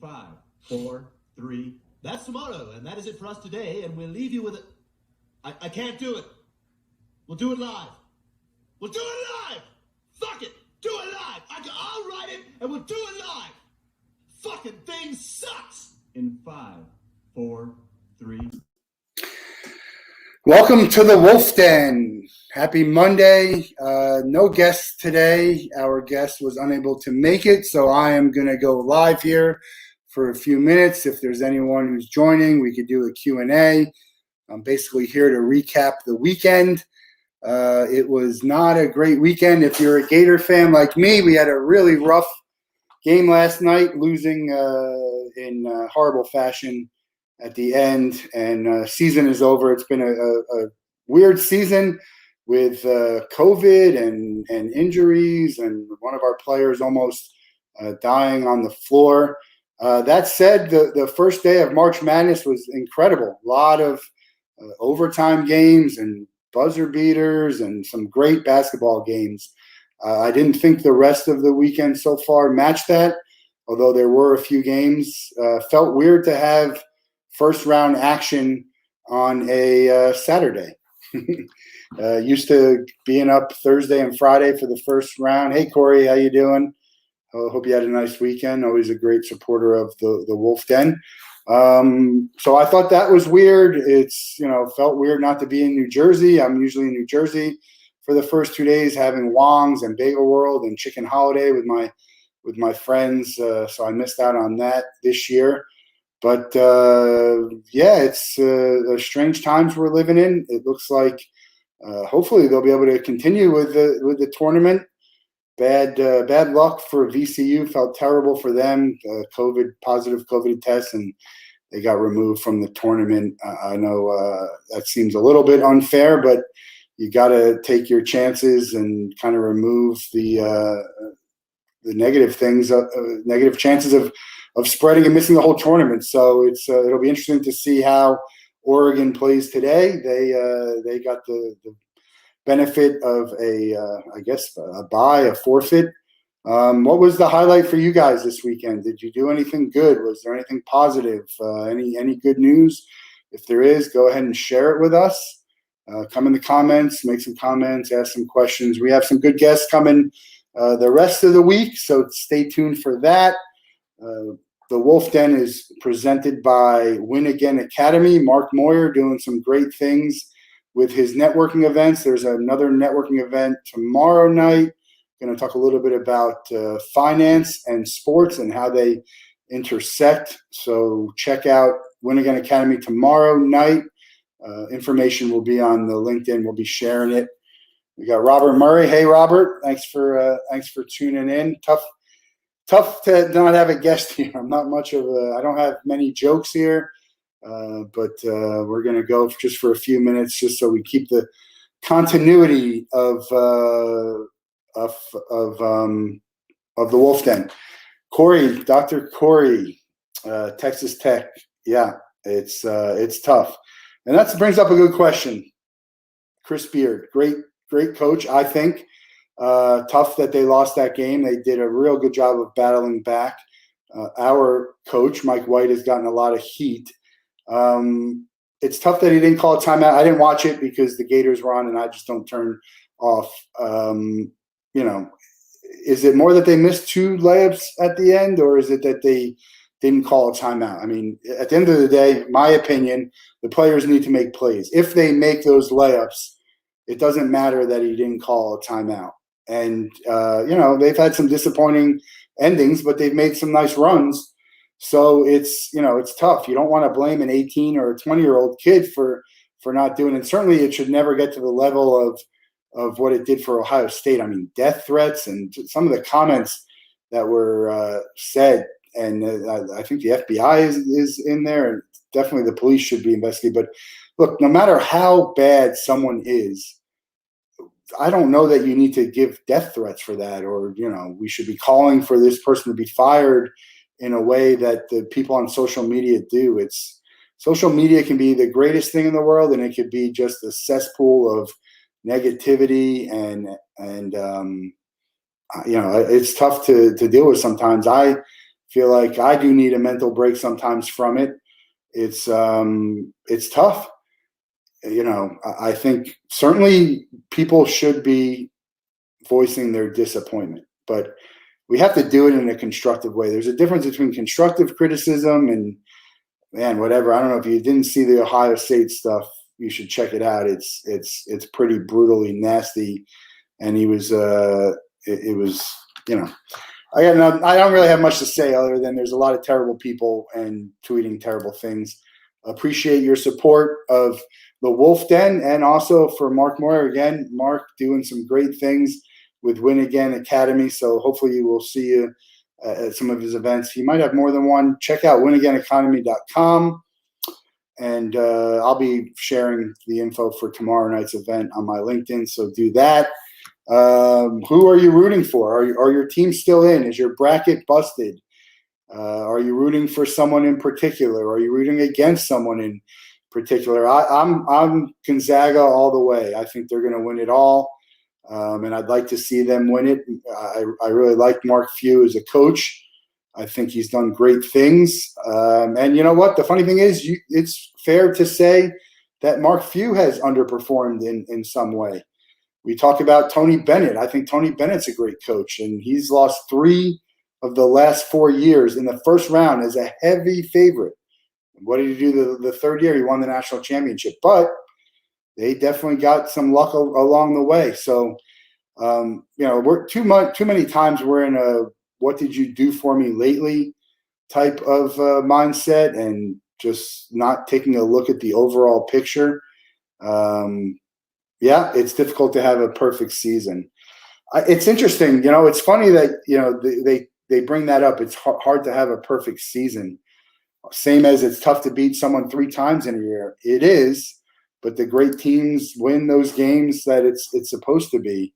5, 4, 3. That's the motto, and that is it for us today. And we'll leave you with it. I can't do it. We'll do it live. We'll do it live. Fuck it. Do it live. I'll write it, and we'll do it live. Fucking thing sucks. In 5, 4, 3. Welcome to the Wolff Den. Happy Monday. No guest today. Our guest was unable to make it, so I am going to go live here for a few minutes. If there's anyone who's joining, we could do a Q&A. I'm basically here to recap the weekend. It was not a great weekend. If you're a Gator fan like me, we had a really rough game last night, losing in horrible fashion at the end, and season is over. It's been a weird season with COVID and injuries, and one of our players almost dying on the floor. That said, the first day of March Madness was incredible. A lot of overtime games and buzzer beaters and some great basketball games. I didn't think the rest of the weekend so far matched that, although there were a few games. Felt weird to have first round action on a Saturday. Used to being up Thursday and Friday for the first round. Hey, Corey, how you doing? Hope you had a nice weekend. Always a great supporter of the Wolff Den. So I thought that was weird. It's, felt weird not to be in New Jersey. I'm usually in New Jersey for the first 2 days, having Wong's and Bagel World and Chicken Holiday with my friends. So I missed out on that this year. But it's strange times we're living in. It looks like hopefully they'll be able to continue with the tournament. Bad luck for VCU. Felt terrible for them. Positive COVID test, and they got removed from the tournament. I know that seems a little bit unfair, but you got to take your chances and kind of remove the negative things, negative chances of spreading and missing the whole tournament. So it'll be interesting to see how Oregon plays today. They got the benefit of a bye, a forfeit. What was the highlight for you guys this weekend? Did you do anything good? Was there anything positive? Any good news? If there is, go ahead and share it with us. Come in the comments, make some comments, ask some questions. We have some good guests coming the rest of the week, so stay tuned for that. The Wolff Den is presented by Win Again Academy. Mark Moyer doing some great things with his networking events. There's another networking event tomorrow night. Going to talk a little bit about finance and sports and how they intersect. So check out Win Again Academy tomorrow night. Information will be on the LinkedIn. We'll be sharing it. We got Robert Murray. Hey, Robert. Thanks for tuning in. Tough to not have a guest here. I'm not much of I don't have many jokes here, but we're going to go just for a few minutes, just so we keep the continuity of the Wolff Den. Corey, Dr. Corey, Texas Tech. Yeah, it's tough, and that brings up a good question. Chris Beard, great coach, I think. Tough that they lost that game. They did a real good job of battling back. Our coach, Mike White, has gotten a lot of heat. It's tough that he didn't call a timeout. I didn't watch it because the Gators were on, and I just don't turn off. Is it more that they missed 2 layups at the end, or is it that they didn't call a timeout? I mean, at the end of the day, my opinion, the players need to make plays. If they make those layups, it doesn't matter that he didn't call a timeout. And, they've had some disappointing endings, but they've made some nice runs. So it's tough. You don't want to blame an 18 or a 20-year-old kid for not doing it. Certainly it should never get to the level of what it did for Ohio State. I mean, death threats and some of the comments that were said. And I think the FBI is in there, and definitely the police should be investigated. But look, no matter how bad someone is, I don't know that you need to give death threats for that, or, we should be calling for this person to be fired in a way that the people on social media do. Social media can be the greatest thing in the world, and it could be just a cesspool of negativity and it's tough to deal with sometimes. feel like I do need a mental break sometimes from it. It's tough. I think certainly people should be voicing their disappointment, but we have to do it in a constructive way. There's a difference between constructive criticism and, man, whatever. I don't know if you didn't see the Ohio State stuff, you should check it out. It's pretty brutally nasty, and he was it was I don't really have much to say other than there's a lot of terrible people and tweeting terrible things. Appreciate your support of the Wolff Den, and also for Mark Moyer. Again, Mark doing some great things with Win Again Academy. So hopefully we'll see you at some of his events. He might have more than one. Check out winagainacademy.com. And I'll be sharing the info for tomorrow night's event on my LinkedIn. So do that. Who are you rooting for? Are your team still in? Is your bracket busted? Are you rooting for someone in particular? Are you rooting against someone in particular? I'm Gonzaga all the way. I think they're going to win it all. And I'd like to see them win it. I really like Mark Few as a coach. I think he's done great things. And you know what? The funny thing is, it's fair to say that Mark Few has underperformed in some way. We talk about Tony Bennett. I think Tony Bennett's a great coach, and he's lost 3 of the last 4 years in the first round as a heavy favorite. What did he do the third year? He won the national championship. But they definitely got some luck along the way. So, we're too many times we're in a "what did you do for me lately" type of mindset, and just not taking a look at the overall picture. It's difficult to have a perfect season. It's interesting, it's funny that they bring that up. It's hard to have a perfect season. Same as it's tough to beat someone 3 times in a year. It is, but the great teams win those games that it's supposed to be.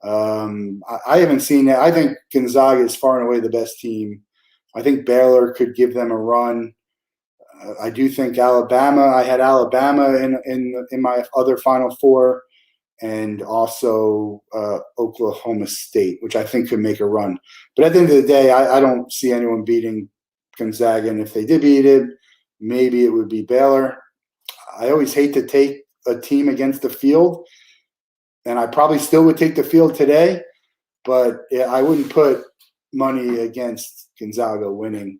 I haven't seen that. I think Gonzaga is far and away the best team. I think Baylor could give them a run. I do think Alabama. I had Alabama in my other Final Four, and also Oklahoma State, which I think could make a run. But at the end of the day, I don't see anyone beating Gonzaga, and if they did beat it, maybe it would be Baylor. I always hate to take a team against the field, and I probably still would take the field today, but I wouldn't put money against Gonzaga winning.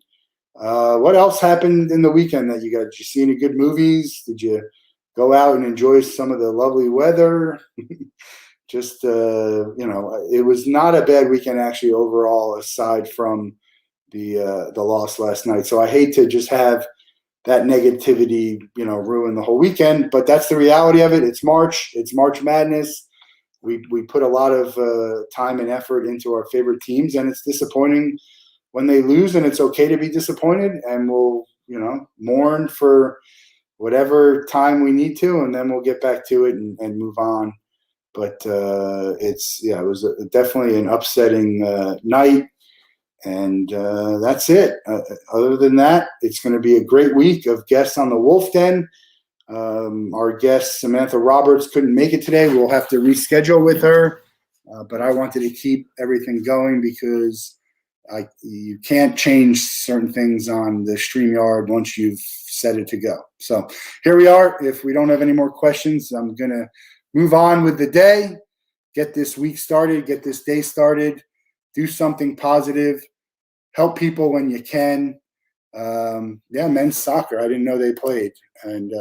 What else happened in the weekend that you got? Did you see any good movies? Did you go out and enjoy some of the lovely weather? Just, it was not a bad weekend actually overall, aside from the loss last night. So I hate to just have that negativity, ruin the whole weekend, but that's the reality of it. It's March. It's March Madness. We put a lot of time and effort into our favorite teams, and it's disappointing when they lose, and it's okay to be disappointed, and we'll, mourn for whatever time we need to, and then we'll get back to it and move on. But it was definitely an upsetting night, and that's it. Other than that, it's going to be a great week of guests on the Wolff Den. Our guest, Samantha Roberts, couldn't make it today. We'll have to reschedule with her, but I wanted to keep everything going because you can't change certain things on the StreamYard once you've set it to go. So here we are. If we don't have any more questions, I'm going to move on with the day, get this week started, get this day started, do something positive, help people when you can. Men's soccer. I didn't know they played, and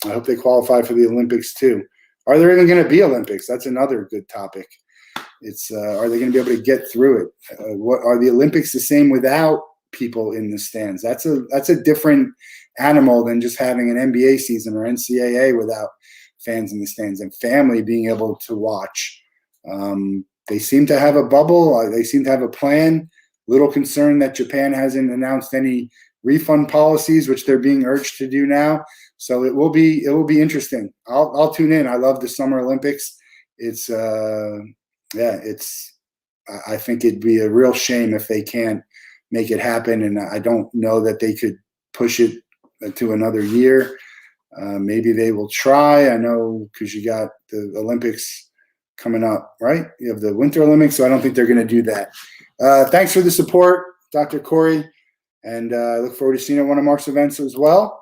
I hope they qualify for the Olympics too. Are there even going to be Olympics? That's another good topic. It's are they going to be able to get through it? What are the Olympics the same without people in the stands? That's a different animal than just having an NBA season or NCAA without fans in the stands and family being able to watch. They seem to have a bubble. They seem to have a plan. Little concerned that Japan hasn't announced any refund policies, which they're being urged to do now. So it will be interesting. I'll tune in. I love the Summer Olympics. I think it'd be a real shame if they can't make it happen, and I don't know that they could push it to another year. Maybe they will try. I know because you got the Olympics coming up, right? You have the Winter Olympics, so I don't think they're going to do that. Thanks for the support. Dr. Corey, and I look forward to seeing you at one of Mark's events as well.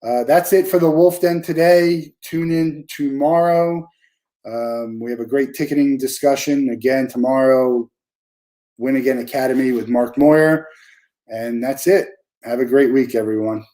That's it for the Wolff Den today. Tune in tomorrow. We have a great ticketing discussion again tomorrow. Win Again Academy with Mark Moyer. And that's it. Have a great week, everyone.